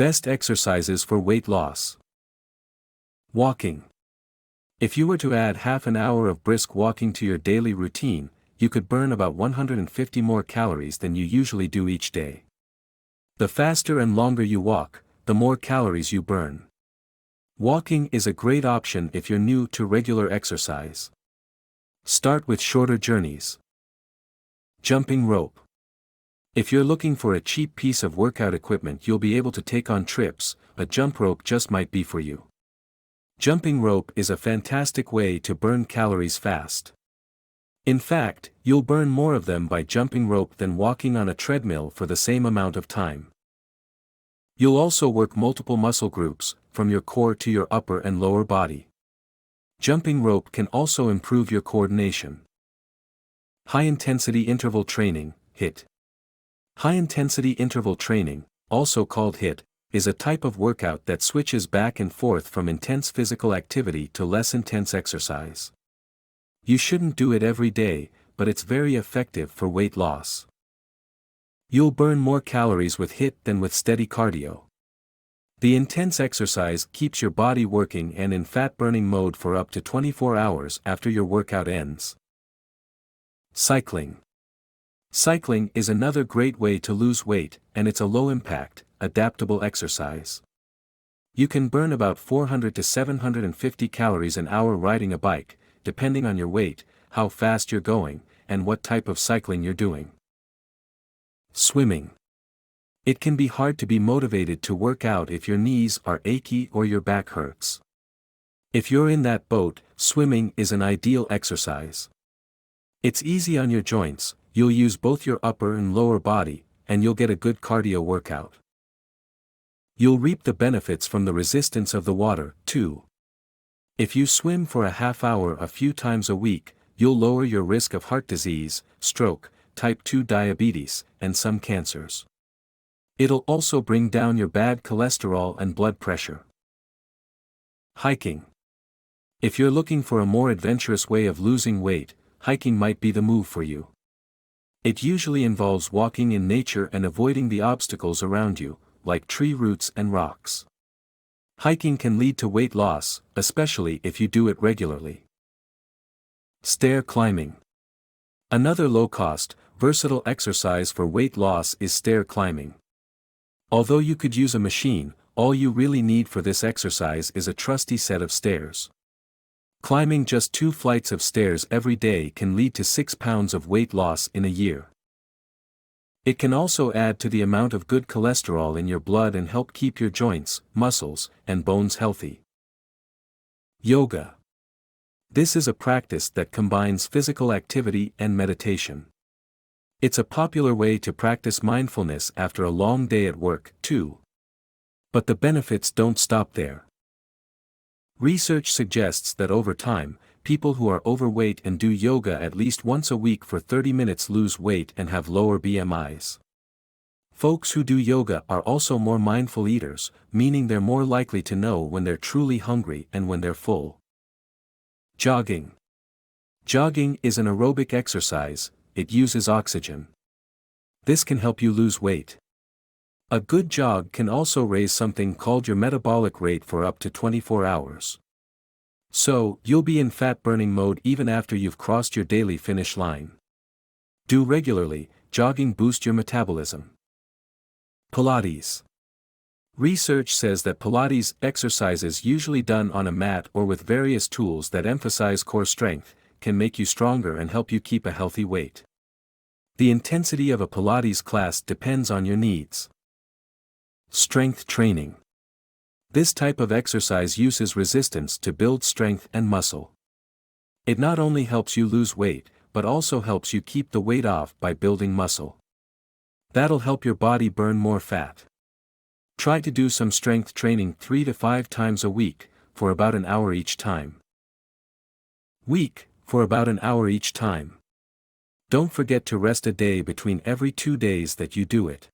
Best exercises for weight loss. Walking. If you were to add half an hour of brisk walking to your daily routine, you could burn about 150 more calories than you usually do each day. The faster and longer you walk, the more calories you burn. Walking is a great option if you're new to regular exercise. Start with shorter journeys. Jumping rope. If you're looking for a cheap piece of workout equipment you'll be able to take on trips, a jump rope just might be for you. Jumping rope is a fantastic way to burn calories fast. In fact, you'll burn more of them by jumping rope than walking on a treadmill for the same amount of time. You'll also work multiple muscle groups, from your core to your upper and lower body. Jumping rope can also improve your coordination. High-intensity interval training, HIIT. High-intensity interval training, also called HIIT, is a type of workout that switches back and forth from intense physical activity to less intense exercise. You shouldn't do it every day, but it's very effective for weight loss. You'll burn more calories with HIIT than with steady cardio. The intense exercise keeps your body working and in fat-burning mode for up to 24 hours after your workout ends. Cycling. Cycling is another great way to lose weight, and it's a low-impact, adaptable exercise. You can burn about 400 to 750 calories an hour riding a bike, depending on your weight, how fast you're going, and what type of cycling you're doing. Swimming. It can be hard to be motivated to work out if your knees are achy or your back hurts. If you're in that boat, swimming is an ideal exercise. It's easy on your joints, you'll use both your upper and lower body, and you'll get a good cardio workout. You'll reap the benefits from the resistance of the water, too. If you swim for a half hour a few times a week, you'll lower your risk of heart disease, stroke, type 2 diabetes, and some cancers. It'll also bring down your bad cholesterol and blood pressure. Hiking. If you're looking for a more adventurous way of losing weight, hiking might be the move for you. It usually involves walking in nature and avoiding the obstacles around you, like tree roots and rocks. Hiking can lead to weight loss, especially if you do it regularly. Stair climbing. Another low-cost, versatile exercise for weight loss is stair climbing. Although you could use a machine, all you really need for this exercise is a trusty set of stairs. Climbing just 2 flights of stairs every day can lead to 6 pounds of weight loss in a year. It can also add to the amount of good cholesterol in your blood and help keep your joints, muscles, and bones healthy. Yoga. This is a practice that combines physical activity and meditation. It's a popular way to practice mindfulness after a long day at work, too. But the benefits don't stop there. Research suggests that over time, people who are overweight and do yoga at least once a week for 30 minutes lose weight and have lower BMIs. Folks who do yoga are also more mindful eaters, meaning they're more likely to know when they're truly hungry and when they're full. Jogging. Jogging is an aerobic exercise, it uses oxygen. This can help you lose weight. A good jog can also raise something called your metabolic rate for up to 24 hours. So, you'll be in fat-burning mode even after you've crossed your daily finish line. Do regularly, jogging boosts your metabolism. Pilates. Research says that Pilates exercises usually done on a mat or with various tools that emphasize core strength, can make you stronger and help you keep a healthy weight. The intensity of a Pilates class depends on your needs. Strength training. This type of exercise uses resistance to build strength and muscle. It not only helps you lose weight, but also helps you keep the weight off by building muscle. That'll help your body burn more fat. Try to do some strength training 3 to 5 times a week, for about an hour each time. For about an hour each time. Don't forget to rest a day between every 2 days that you do it.